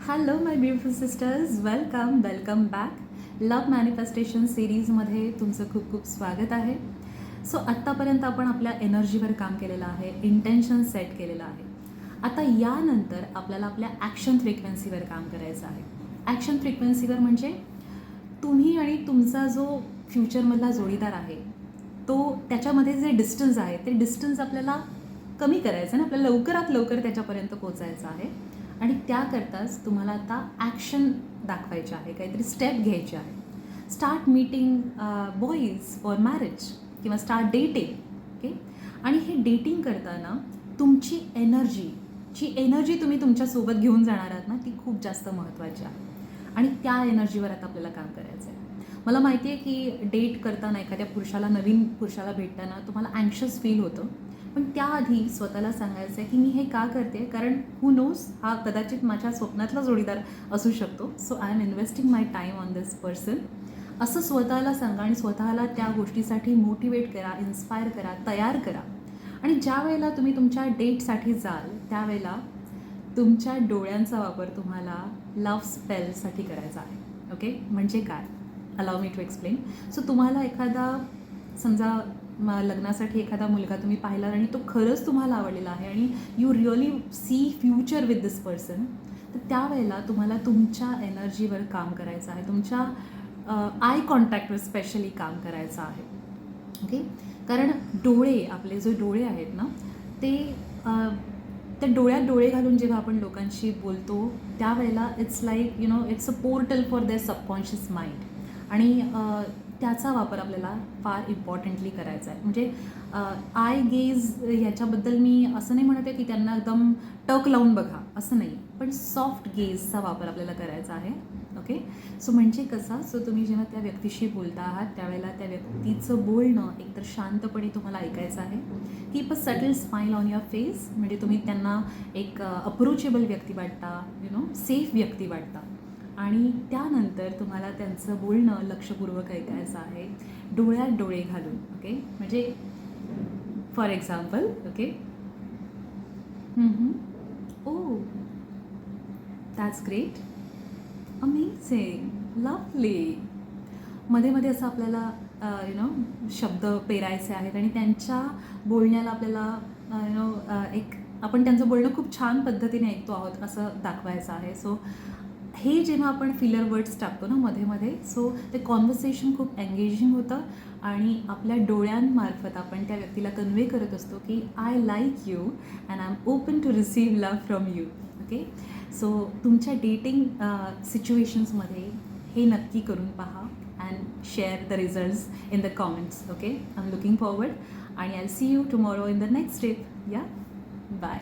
Hello my beautiful sisters, welcome back. Love manifestation सिरीजमध्ये तुमचं खूप खूप स्वागत आहे. सो आत्तापर्यंत आपण आपल्या एनर्जीवर काम केलेलं आहे, इंटेन्शन सेट केलेलं आहे. आता यानंतर आपल्याला आपल्या ॲक्शन फ्रिक्वेन्सीवर काम करायचं आहे. ॲक्शन फ्रिक्वेन्सीवर म्हणजे तुम्ही आणि तुमचा जो फ्युचरमधला जोडीदार आहे तो त्याच्यामध्ये जे डिस्टन्स आहे ते डिस्टन्स आपल्याला कमी करायचं आहे ना, आपल्याला लवकरात लवकर त्याच्यापर्यंत पोचायचं आहे. आणि त्याकरताच तुम्हाला आता ॲक्शन दाखवायचे आहे, काहीतरी स्टेप घ्यायचे आहे. Start meeting boys for marriage किंवा स्टार्ट डेटिंग. ओके. आणि हे डेटिंग करताना तुमची एनर्जी तुम्ही तुमच्यासोबत घेऊन जाणार आहात ना, ती खूप जास्त महत्त्वाची आहे. आणि त्या एनर्जीवर आता आपल्याला काम करायचं आहे. मला माहिती आहे की डेट करताना एखाद्या नवीन पुरुषाला भेटताना तुम्हाला अँक्शस फील होतं. पण त्याआधी स्वतःला सांगायचं आहे की मी हे का करते, कारण हू नोज, हा कदाचित माझ्या स्वप्नातला जोडीदार असू शकतो. So I am investing my time on this person, असं स्वतःला सांगा आणि स्वतःला त्या गोष्टीसाठी मोटिवेट करा, इन्स्पायर करा, तयार करा. आणि ज्या वेळेला तुम्ही तुमच्या डेटसाठी जाल त्यावेळेला तुमच्या डोळ्यांचा वापर तुम्हाला लव्ह स्पेलसाठी करायचा आहे. ओके. म्हणजे काय, allow me to explain. So तुम्हाला एखादा, समजा लग्नासाठी एखादा मुलगा तुम्ही पाहिला आणि तो खरंच तुम्हाला आवडलेला आहे आणि you really see future with this person, तर त्यावेळेला तुम्हाला तुमच्या एनर्जीवर काम करायचं आहे, तुमच्या आय कॉन्टॅक्टवर स्पेशली काम करायचं आहे. ओके. कारण आपले जे डोळे आहेत ना, ते त्या डोळ्यात डोळे घालून जेव्हा आपण लोकांशी बोलतो त्यावेळेला it's like it's a portal for their subconscious mind. आणि त्याचा वापर आपल्याला फार इम्पॉर्टंटली करायचा आहे. म्हणजे आय गेज ह्याच्याबद्दल मी असं नाही म्हणत आहे की त्यांना एकदम टक लावून बघा, असं नाही, पण सॉफ्ट गेजचा वापर आपल्याला करायचा आहे. ओके. सो म्हणजे कसा, सो तुम्ही जेव्हा त्या व्यक्तीशी बोलता आहात त्यावेळेला त्या व्यक्तीचं बोलणं एकतर शांतपणे तुम्हाला ऐकायचं आहे. Keep a subtle smile on your face, म्हणजे तुम्ही त्यांना एक अप्रोचेबल व्यक्ती वाटता, सेफ व्यक्ती वाटता. आणि त्यानंतर तुम्हाला त्यांचं बोलणं लक्षपूर्वक ऐकायचं आहे, डोळ्यात डोळे घालून. ओके. म्हणजे for example, okay, oh, that's great, amazing, lovely. मध्ये मध्ये असं आपल्याला शब्द पेरायचे आहेत आणि त्यांच्या बोलण्याला आपल्याला एक आपण त्यांचं बोलणं खूप छान पद्धतीने ऐकतो आहोत असं दाखवायचं आहे. सो हे जेव्हा आपण फिलर वर्ड्स टाकतो ना मध्ये मध्ये, सो ते कॉन्व्हर्सेशन खूप एंगेजिंग होतं आणि आपल्या डोळ्यांमार्फत आपण त्या व्यक्तीला कन्वे करत असतो की I like you and I am open to receive love from you. Okay. So तुमच्या डेटिंग सिच्युएशन्समध्ये हे नक्की करून पहा and share the results in the comments. Okay. I am looking forward आणि I see you tomorrow in the next step. Yeah, bye.